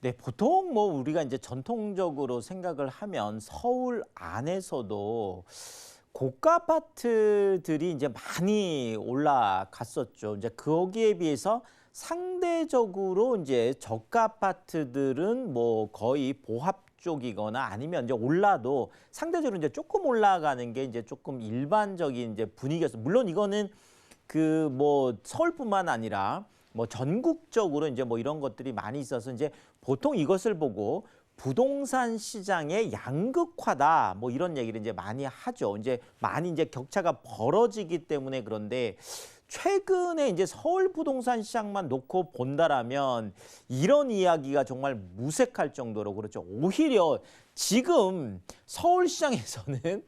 네, 보통 뭐 우리가 이제 전통적으로 생각을 하면 서울 안에서도 고가 아파트들이 이제 많이 올라갔었죠. 이제 거기에 비해서 상대적으로 이제 저가 아파트들은 뭐 거의 보합 쪽이거나 아니면 이제 올라도 상대적으로 이제 조금 올라가는 게 이제 조금 일반적인 이제 분위기였어요. 물론 이거는 그 뭐 서울뿐만 아니라 뭐 전국적으로 이제 뭐 이런 것들이 많이 있어서 이제 보통 이것을 보고 부동산 시장의 양극화다 뭐 이런 얘기를 이제 많이 하죠. 이제 많이 이제 격차가 벌어지기 때문에. 그런데 최근에 이제 서울 부동산 시장만 놓고 본다라면 이런 이야기가 정말 무색할 정도로 그렇죠. 오히려 지금 서울 시장에서는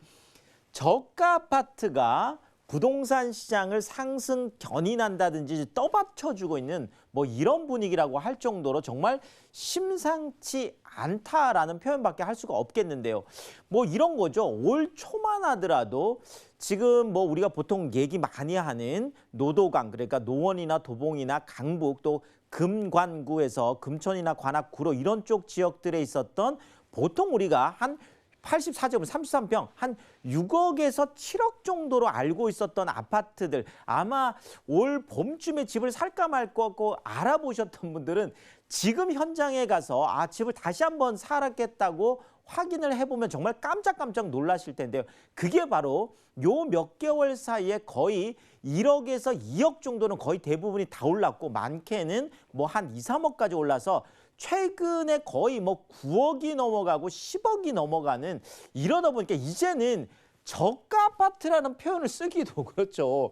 저가 아파트가 부동산 시장을 상승 견인한다든지 떠받쳐주고 있는 뭐 이런 분위기라고 할 정도로 정말 심상치 않다라는 표현밖에 할 수가 없겠는데요. 뭐 이런 거죠. 올 초만 하더라도 지금 뭐 우리가 보통 얘기 많이 하는 노도강, 그러니까 노원이나 도봉이나 강북 또 금관구에서 금천이나 관악구로 이런 쪽 지역들에 있었던 보통 우리가 한 84제곱 33평 한 6억에서 7억 정도로 알고 있었던 아파트들, 아마 올 봄쯤에 집을 살까 말까 하고 알아보셨던 분들은 지금 현장에 가서 집을 다시 한번 살았겠다고 확인을 해보면 정말 깜짝깜짝 놀라실 텐데요. 그게 바로 요 몇 개월 사이에 거의 1억에서 2억 정도는 거의 대부분이 다 올랐고 많게는 뭐 한 2, 3억까지 올라서 최근에 거의 뭐 9억이 넘어가고 10억이 넘어가는, 이러다 보니까 이제는 저가 아파트라는 표현을 쓰기도 그렇죠.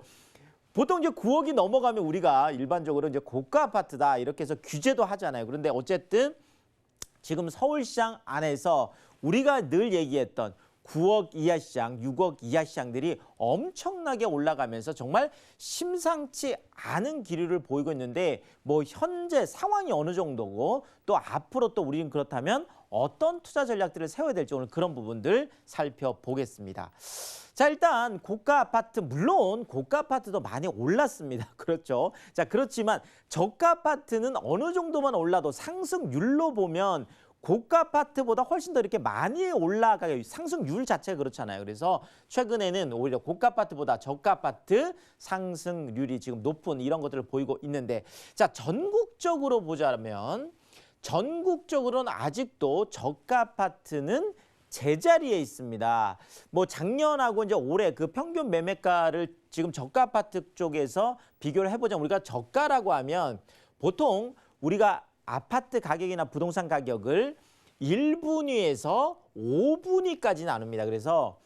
보통 이제 9억이 넘어가면 우리가 일반적으로 이제 고가 아파트다 이렇게 해서 규제도 하잖아요. 그런데 어쨌든 지금 서울시장 안에서 우리가 늘 얘기했던 9억 이하 시장, 6억 이하 시장들이 엄청나게 올라가면서 정말 심상치 않은 기류를 보이고 있는데, 뭐 현재 상황이 어느 정도고 또 앞으로 또 우리는 그렇다면 어떤 투자 전략들을 세워야 될지 오늘 그런 부분들 살펴보겠습니다. 자, 일단 고가 아파트, 물론 고가 아파트도 많이 올랐습니다. 그렇죠. 자, 그렇지만 저가 아파트는 어느 정도만 올라도 상승률로 보면 고가 아파트보다 훨씬 더 이렇게 많이 올라가요. 상승률 자체가 그렇잖아요. 그래서 최근에는 오히려 고가 아파트보다 저가 아파트 상승률이 지금 높은 이런 것들을 보이고 있는데, 자, 전국적으로 보자면 전국적으로는 아직도 저가 아파트는 제자리에 있습니다. 뭐 작년하고 이제 올해 그 평균 매매가를 지금 저가 아파트 쪽에서 비교를 해보자면, 우리가 저가라고 하면 보통 우리가 아파트 가격이나 부동산 가격을 1분위에서 5분위까지 나눕니다. 그래서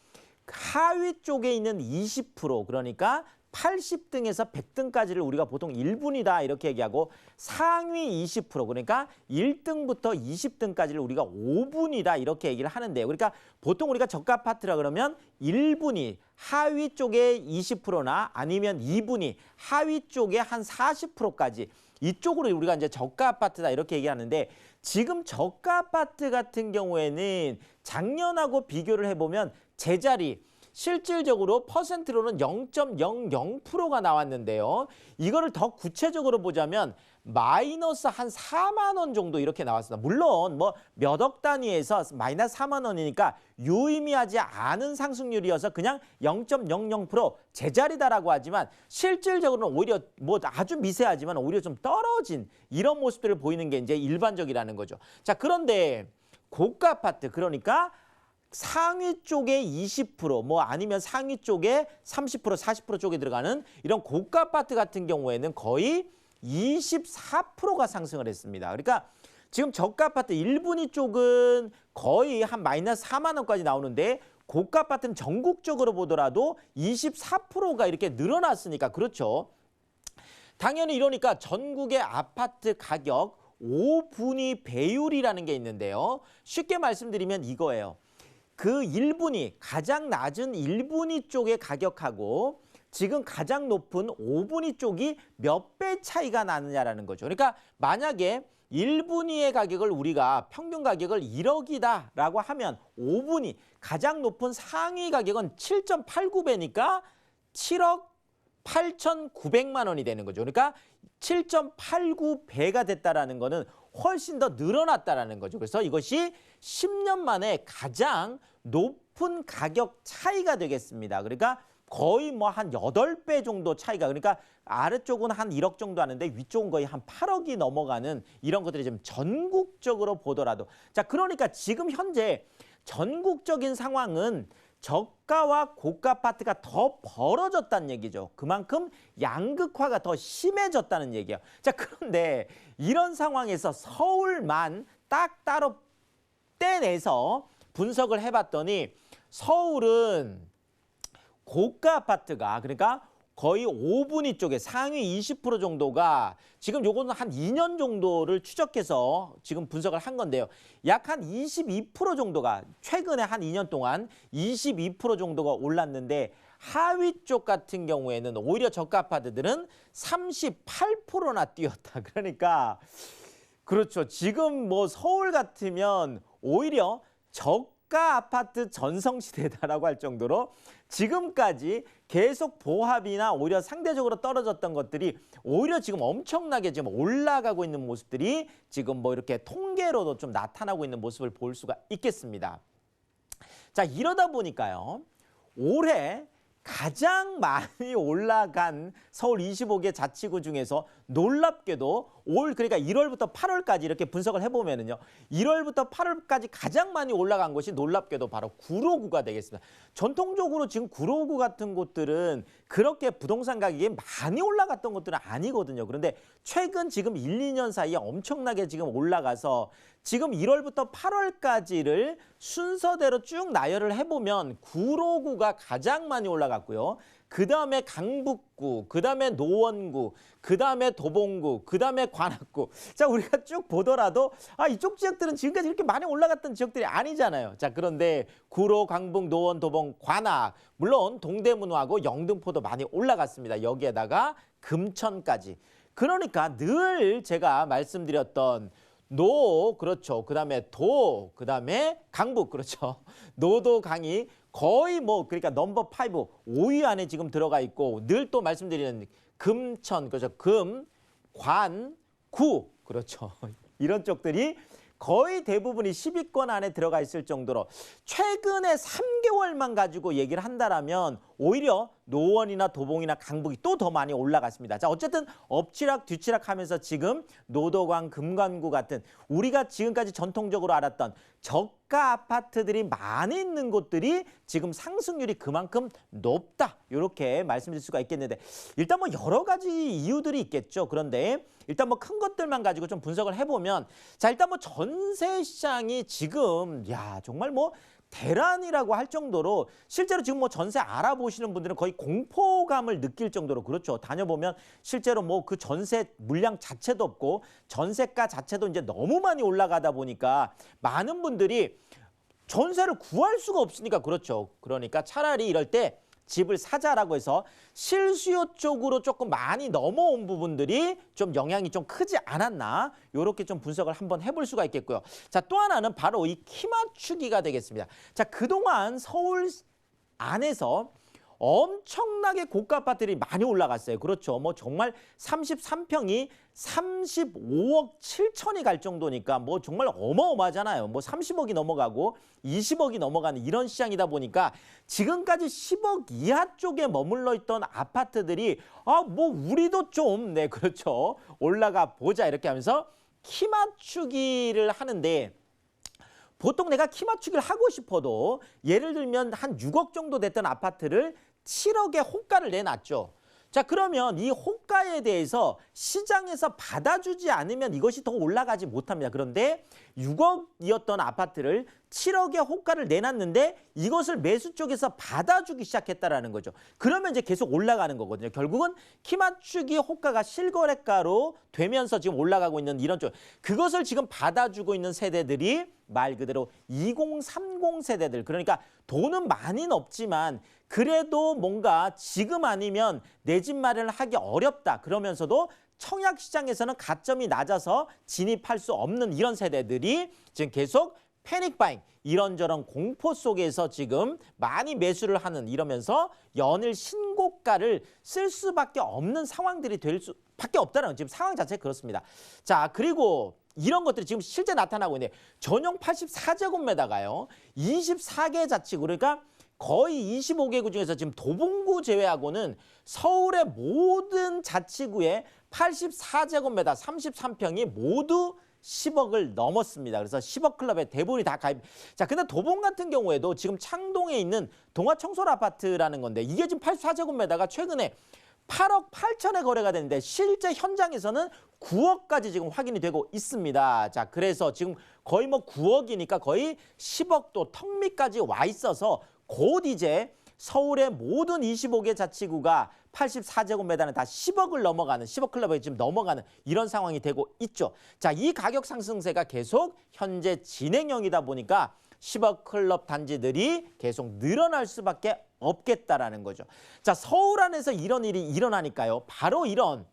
하위 쪽에 있는 20%, 그러니까 80등에서 100등까지를 우리가 보통 1분위다 이렇게 얘기하고, 상위 20%, 그러니까 1등부터 20등까지를 우리가 5분위다 이렇게 얘기를 하는데요. 그러니까 보통 우리가 저가 아파트라 그러면 1분위, 하위 쪽에 20%나 아니면 2분위, 하위 쪽에 한 40%까지 이쪽으로 우리가 이제 저가 아파트다 이렇게 얘기하는데, 지금 저가 아파트 같은 경우에는 작년하고 비교를 해보면 제자리, 실질적으로 퍼센트로는 0.00%가 나왔는데요. 이거를 더 구체적으로 보자면 마이너스 한 4만 원 정도 이렇게 나왔습니다. 물론 뭐 몇 억 단위에서 마이너스 4만 원이니까 유의미하지 않은 상승률이어서 그냥 0.00% 제자리다라고 하지만, 실질적으로는 오히려 뭐 아주 미세하지만 오히려 좀 떨어진 이런 모습들을 보이는 게 이제 일반적이라는 거죠. 자, 그런데 고가 아파트, 그러니까 상위 쪽에 20%, 뭐 아니면 상위 쪽에 30%, 40% 쪽에 들어가는 이런 고가 아파트 같은 경우에는 거의 24%가 상승을 했습니다. 그러니까 지금 저가 아파트 1분위 쪽은 거의 한 마이너스 4만 원까지 나오는데, 고가 아파트는 전국적으로 보더라도 24%가 이렇게 늘어났으니까, 그렇죠. 당연히 이러니까 전국의 아파트 가격 5분위 배율이라는 게 있는데요. 쉽게 말씀드리면 이거예요. 그 1분위, 가장 낮은 1분위 쪽의 가격하고 지금 가장 높은 5분위 쪽이 몇 배 차이가 나느냐라는 거죠. 그러니까 만약에 1분위의 가격을 우리가 평균 가격을 1억이다라고 하면 5분위, 가장 높은 상위 가격은 7.89배니까 7억 8,900만 원이 되는 거죠. 그러니까 7.89배가 됐다라는 거는 훨씬 더 늘어났다라는 거죠. 그래서 이것이 10년 만에 가장 높은 가격 차이가 되겠습니다. 그러니까 거의 뭐 한 8배 정도 차이가, 그러니까 아래쪽은 한 1억 정도 하는데 위쪽은 거의 한 8억이 넘어가는 이런 것들이 지금 전국적으로 보더라도. 자, 그러니까 지금 현재 전국적인 상황은 저가와 고가 아파트가 더 벌어졌다는 얘기죠. 그만큼 양극화가 더 심해졌다는 얘기예요. 자, 그런데 이런 상황에서 서울만 딱 따로 떼내서 분석을 해봤더니 서울은 고가 아파트가, 그러니까 거의 5분위 쪽에 상위 20% 정도가 지금 요거는 한 2년 정도를 추적해서 지금 분석을 한 건데요. 약 한 22% 정도가 최근에 한 2년 동안 22% 정도가 올랐는데 하위 쪽 같은 경우에는 오히려 저가 아파트들은 38%나 뛰었다. 그러니까 그렇죠. 지금 뭐 서울 같으면 오히려 저가 아파트 전성시대다라고 할 정도로 지금까지 계속 보합이나 오히려 상대적으로 떨어졌던 것들이 오히려 지금 엄청나게 지금 올라가고 있는 모습들이 지금 뭐 이렇게 통계로도 좀 나타나고 있는 모습을 볼 수가 있겠습니다. 자, 이러다 보니까요. 올해 가장 많이 올라간 서울 25개 자치구 중에서 놀랍게도 그러니까 1월부터 8월까지 이렇게 분석을 해보면은요. 1월부터 8월까지 가장 많이 올라간 곳이 놀랍게도 바로 구로구가 되겠습니다. 전통적으로 지금 구로구 같은 곳들은 그렇게 부동산 가격이 많이 올라갔던 곳들은 아니거든요. 그런데 최근 지금 1, 2년 사이에 엄청나게 지금 올라가서 지금 1월부터 8월까지를 순서대로 쭉 나열을 해보면 구로구가 가장 많이 올라갔고요. 그 다음에 강북구, 그 다음에 노원구, 그 다음에 도봉구, 그 다음에 관악구. 자, 우리가 쭉 보더라도 이쪽 지역들은 지금까지 그렇게 많이 올라갔던 지역들이 아니잖아요. 자, 그런데 구로, 강북, 노원, 도봉, 관악, 물론 동대문하고 영등포도 많이 올라갔습니다. 여기에다가 금천까지. 그러니까 늘 제가 말씀드렸던 그렇죠. 그 다음에 그 다음에 강북, 그렇죠. 노도 강이 거의 뭐 그러니까 넘버 5, 5위 안에 지금 들어가 있고 늘 또 말씀드리는 금천, 그렇죠. 관, 구, 그렇죠. 이런 쪽들이 거의 대부분이 10위권 안에 들어가 있을 정도로 최근에 3개월만 가지고 얘기를 한다라면 오히려 노원이나 도봉이나 강북이 또 더 많이 올라갔습니다. 자, 어쨌든 엎치락 뒤치락 하면서 지금 노도강, 금관구 같은 우리가 지금까지 전통적으로 알았던 저가 아파트들이 많이 있는 곳들이 지금 상승률이 그만큼 높다. 이렇게 말씀드릴 수가 있겠는데 일단 뭐 여러 가지 이유들이 있겠죠. 그런데 일단 뭐 큰 것들만 가지고 좀 분석을 해보면 자, 일단 뭐 전세 시장이 지금 정말 뭐 대란이라고 할 정도로 실제로 지금 뭐 전세 알아보시는 분들은 거의 공포감을 느낄 정도로 그렇죠. 다녀보면 실제로 뭐 그 전세 물량 자체도 없고 전세가 자체도 이제 너무 많이 올라가다 보니까 많은 분들이 전세를 구할 수가 없으니까 그렇죠. 그러니까 차라리 이럴 때 집을 사자라고 해서 실수요 쪽으로 조금 많이 넘어온 부분들이 좀 영향이 좀 크지 않았나 이렇게 좀 분석을 한번 해볼 수가 있겠고요. 자, 또 하나는 바로 이 키 맞추기가 되겠습니다. 자, 그동안 서울 안에서 엄청나게 고가 아파트들이 많이 올라갔어요. 그렇죠. 뭐 정말 33평이 35억 7천이 갈 정도니까 뭐 정말 어마어마하잖아요. 뭐 30억이 넘어가고 20억이 넘어가는 이런 시장이다 보니까 지금까지 10억 이하 쪽에 머물러 있던 아파트들이 뭐 우리도 좀 그렇죠. 올라가 보자 이렇게 하면서 키 맞추기를 하는데 보통 내가 키 맞추기를 하고 싶어도 예를 들면 한 6억 정도 됐던 아파트를 7억에 호가를 내놨죠. 자, 그러면 이 호가에 대해서 시장에서 받아주지 않으면 이것이 더 올라가지 못합니다. 그런데 6억이었던 아파트를 7억의 호가를 내놨는데 이것을 매수 쪽에서 받아주기 시작했다라는 거죠. 그러면 이제 계속 올라가는 거거든요. 결국은 키 맞추기 호가가 실거래가로 되면서 지금 올라가고 있는 이런 쪽. 그것을 지금 받아주고 있는 세대들이 말 그대로 2030 세대들. 그러니까 돈은 많이는 없지만 그래도 뭔가 지금 아니면 내 집 마련을 하기 어렵다. 그러면서도 청약 시장에서는 가점이 낮아서 진입할 수 없는 이런 세대들이 지금 계속 패닉 바잉, 이런저런 공포 속에서 지금 많이 매수를 하는 이러면서 연일 신고가를 쓸 수밖에 없는 상황들이 될 수밖에 없다는 지금 상황 자체가 그렇습니다. 자, 그리고 이런 것들이 지금 실제 나타나고 있는데 전용 84제곱미터가요. 24개 자치구 그러니까 거의 25개구 중에서 지금 도봉구 제외하고는 서울의 모든 자치구의 84제곱미터 33평이 모두 10억을 넘었습니다. 그래서 10억 클럽에 대부분이 다 가입. 자, 근데 도봉 같은 경우에도 지금 창동에 있는 동아청솔 아파트라는 건데 이게 지금 84제곱미터가 최근에 8억 8천에 거래가 되는데 실제 현장에서는 9억까지 지금 확인이 되고 있습니다. 자, 그래서 지금 거의 뭐 9억이니까 거의 10억도 턱 밑까지 와 있어서 곧 이제 서울의 모든 25개 자치구가 84제곱미터는 다 10억을 넘어가는 10억 클럽에 지금 넘어가는 이런 상황이 되고 있죠. 자, 이 가격 상승세가 계속 현재 진행형이다 보니까 10억 클럽 단지들이 계속 늘어날 수밖에 없겠다라는 거죠. 자, 서울 안에서 이런 일이 일어나니까요. 바로 이런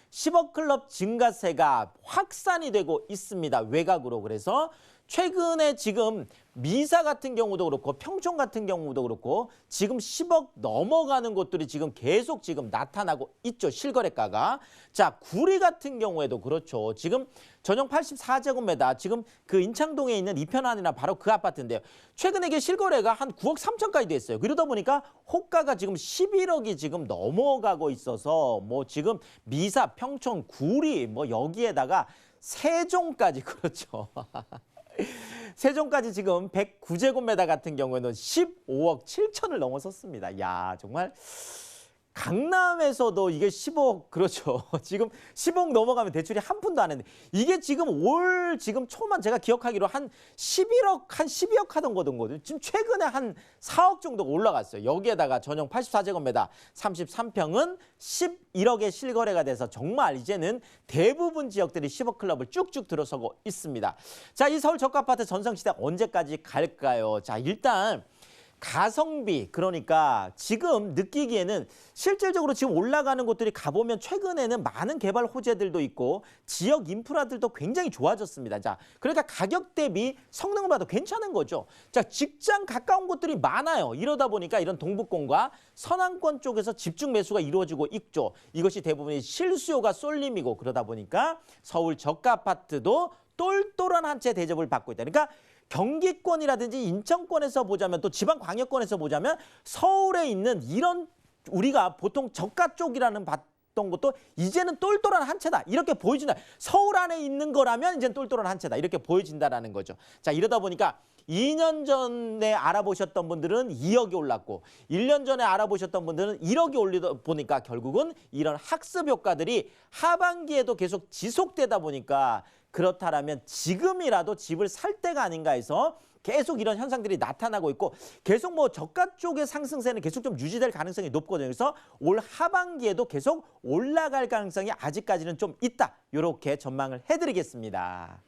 10억 클럽 증가세가 확산이 되고 있습니다. 외곽으로. 그래서 최근에 지금 미사 같은 경우도 그렇고 평촌 같은 경우도 그렇고 지금 10억 넘어가는 곳들이 지금 계속 지금 나타나고 있죠. 실거래가가. 자, 구리 같은 경우에도 그렇죠. 지금 전용 84제곱미터 지금 그 인창동에 있는 이편안이나 바로 그 아파트인데요. 최근에 이게 실거래가 한 9억 3천까지 됐어요. 그러다 보니까 호가가 지금 11억이 지금 넘어가고 있어서 뭐 지금 미사, 평촌, 구리 뭐 여기에다가 세종까지 그렇죠. 세종까지 지금 109제곱미터 같은 경우에는 15억 7천을 넘어섰습니다. 야, 정말 강남에서도 이게 15억 그렇죠. 지금 10억 넘어가면 대출이 한 푼도 안 했는데 이게 지금 올 지금 초만 제가 기억하기로 한 11억 한 12억 하던 거거든요. 지금 최근에 한 4억 정도가 올라갔어요. 여기에다가 전용 84제곱미터 33평은 11억에 실거래가 돼서 정말 이제는 대부분 지역들이 10억 클럽을 쭉쭉 들어서고 있습니다. 자, 이 서울 저가 아파트 전성시대 언제까지 갈까요? 자, 일단 가성비 그러니까 지금 느끼기에는 실질적으로 지금 올라가는 곳들이 가보면 최근에는 많은 개발 호재들도 있고 지역 인프라들도 굉장히 좋아졌습니다. 자, 그러니까 가격 대비 성능을 봐도 괜찮은 거죠. 자, 직장 가까운 곳들이 많아요. 이러다 보니까 이런 동북권과 서남권 쪽에서 집중 매수가 이루어지고 있죠. 이것이 대부분이 실수요가 쏠림이고 그러다 보니까 서울 저가 아파트도 똘똘한 한 채 대접을 받고 있다. 그러니까 경기권이라든지 인천권에서 보자면 또 지방광역권에서 보자면 서울에 있는 이런 우리가 보통 저가 쪽이라는 봤던 것도 이제는 똘똘한 한 채다. 이렇게 보여진다. 서울 안에 있는 거라면 이제는 똘똘한 한 채다. 이렇게 보여진다라는 거죠. 자, 이러다 보니까 2년 전에 알아보셨던 분들은 2억이 올랐고 1년 전에 알아보셨던 분들은 1억이 올리다 보니까 결국은 이런 학습 효과들이 하반기에도 계속 지속되다 보니까 그렇다라면 지금이라도 집을 살 때가 아닌가 해서 계속 이런 현상들이 나타나고 있고 계속 뭐 저가 쪽의 상승세는 계속 좀 유지될 가능성이 높거든요. 그래서 올 하반기에도 계속 올라갈 가능성이 아직까지는 좀 있다. 이렇게 전망을 해드리겠습니다.